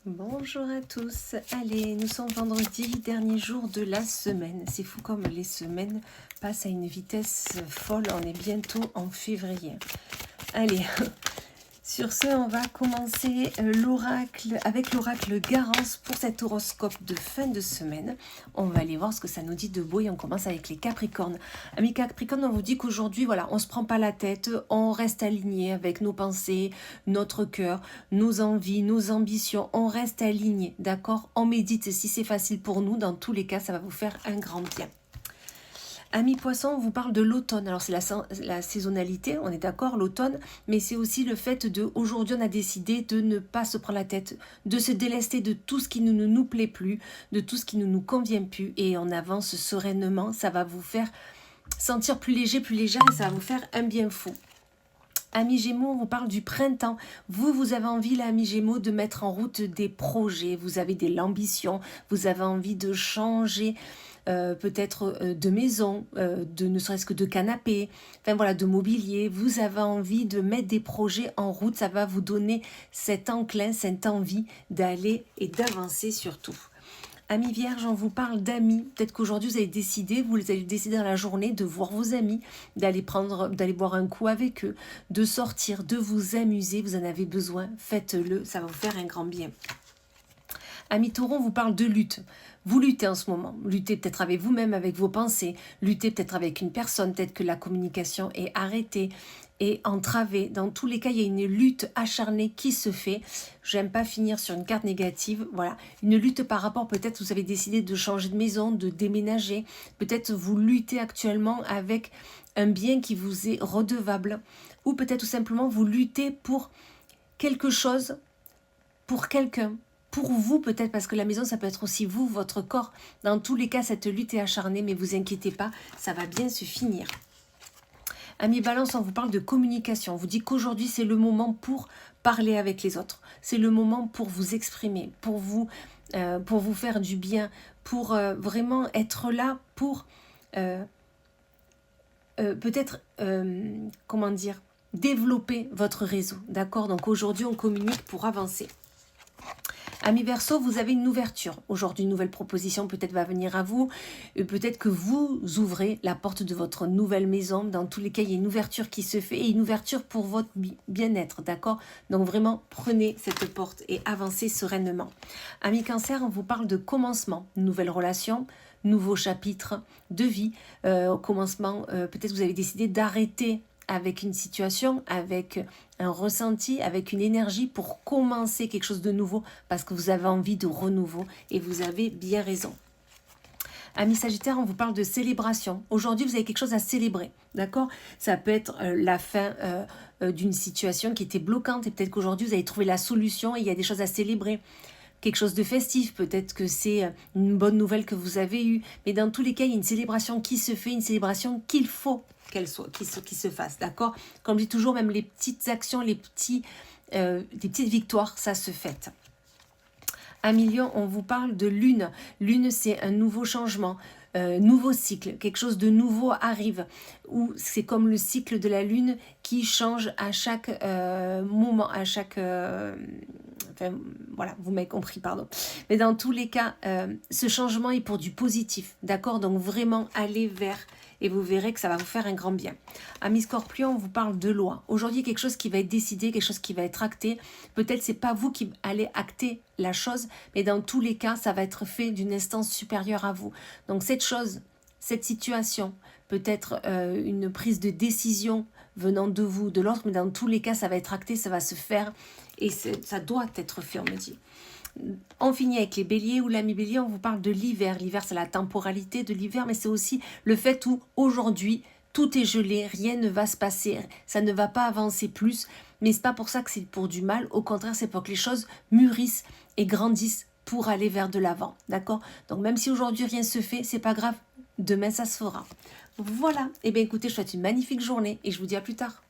Bonjour à tous, allez, nous sommes vendredi, dernier jour de la semaine. C'est fou comme les semaines passent à une vitesse folle, on est bientôt en février. Allez, sur ce, on va commencer l'oracle avec l'oracle Garance pour cet horoscope de fin de semaine. On va aller voir ce que ça nous dit de beau et on commence avec les Capricornes. Amis Capricornes, on vous dit qu'aujourd'hui, voilà, on ne se prend pas la tête, on reste aligné avec nos pensées, notre cœur, nos envies, nos ambitions. On reste aligné, d'accord? On médite si c'est facile pour nous. Dans tous les cas, ça va vous faire un grand bien. Amis poissons, on vous parle de l'automne. Alors c'est la saisonnalité, on est d'accord, l'automne, mais c'est aussi le fait de, aujourd'hui on a décidé de ne pas se prendre la tête, de se délester de tout ce qui ne nous plaît plus, de tout ce qui ne nous convient plus, et on avance sereinement, ça va vous faire sentir plus léger, plus légère, et ça va vous faire un bien fou. Amis Gémeaux, on vous parle du printemps. Vous avez envie, là, Amis Gémeaux, de mettre en route des projets. Vous avez de l'ambition, vous avez envie de changer peut-être de maison, de ne serait-ce que de canapé, enfin voilà, de mobilier. Vous avez envie de mettre des projets en route. Ça va vous donner cet enclin, cette envie d'aller et d'avancer surtout. Amis Vierges, on vous parle d'amis. Peut-être qu'aujourd'hui, vous allez décider dans la journée de voir vos amis, d'aller boire un coup avec eux, de sortir, de vous amuser. Vous en avez besoin, faites-le, ça va vous faire un grand bien. Amis Taureaux, on vous parle de lutte. Vous luttez en ce moment. Luttez peut-être avec vous-même, avec vos pensées. Luttez peut-être avec une personne. Peut-être que la communication est arrêtée et entravée. Dans tous les cas, il y a une lutte acharnée qui se fait. J'aime pas finir sur une carte négative. Voilà, une lutte par rapport, peut-être vous avez décidé de changer de maison, de déménager. Peut-être vous luttez actuellement avec un bien qui vous est redevable. Ou peut-être tout simplement vous luttez pour quelque chose, pour quelqu'un. Pour vous peut-être, parce que la maison, ça peut être aussi vous, votre corps. Dans tous les cas, cette lutte est acharnée, mais vous inquiétez pas, ça va bien se finir. Amis Balance, on vous parle de communication. On vous dit qu'aujourd'hui, c'est le moment pour parler avec les autres. C'est le moment pour vous exprimer, pour vous faire du bien, pour vraiment être là pour peut-être, comment dire, développer votre réseau. D'accord? Donc aujourd'hui, on communique pour avancer. Amis Verseau, vous avez une ouverture. Aujourd'hui, une nouvelle proposition peut-être va venir à vous. Peut-être que vous ouvrez la porte de votre nouvelle maison. Dans tous les cas, il y a une ouverture qui se fait et une ouverture pour votre bien-être, d'accord? Donc vraiment, prenez cette porte et avancez sereinement. Amis Cancer, on vous parle de commencement. Nouvelle relation, nouveau chapitre de vie. Commencement, peut-être vous avez décidé d'arrêter avec une situation, avec un ressenti, avec une énergie pour commencer quelque chose de nouveau parce que vous avez envie de renouveau et vous avez bien raison. Amis Sagittaire, on vous parle de célébration. Aujourd'hui, vous avez quelque chose à célébrer, d'accord? Ça peut être la fin d'une situation qui était bloquante et peut-être qu'aujourd'hui, vous avez trouvé la solution et il y a des choses à célébrer. Quelque chose de festif, peut-être que c'est une bonne nouvelle que vous avez eue. Mais dans tous les cas, il y a une célébration qui se fait, une célébration qu'il faut qu'elle soit, qui se fasse, d'accord? Comme je dis toujours, même les petites actions, les petites victoires, ça se fête. Amis Lion, on vous parle de lune. Lune, c'est un nouveau changement, nouveau cycle, quelque chose de nouveau arrive. Ou c'est comme le cycle de la lune qui change à chaque moment, à chaque... enfin, voilà, vous m'avez compris, pardon. Mais dans tous les cas, ce changement est pour du positif, d'accord? Donc vraiment, allez vers... et vous verrez que ça va vous faire un grand bien. Amis Scorpion, on vous parle de loi. Aujourd'hui, quelque chose qui va être décidé, quelque chose qui va être acté. Peut-être c'est pas vous qui allez acter la chose, mais dans tous les cas, ça va être fait d'une instance supérieure à vous. Donc cette chose, cette situation, peut-être une prise de décision venant de vous, de l'autre, mais dans tous les cas, ça va être acté, ça va se faire et ça doit être fait, on me dit. On finit avec les béliers ou l'ami bélier, on vous parle de l'hiver. L'hiver, c'est la temporalité de l'hiver, mais c'est aussi le fait où aujourd'hui, tout est gelé, rien ne va se passer, ça ne va pas avancer plus, mais c'est pas pour ça que c'est pour du mal, au contraire, c'est pour que les choses mûrissent et grandissent pour aller vers de l'avant, d'accord? Donc même si aujourd'hui rien se fait, c'est pas grave, demain ça se fera. Voilà, et bien écoutez, je vous souhaite une magnifique journée et je vous dis à plus tard.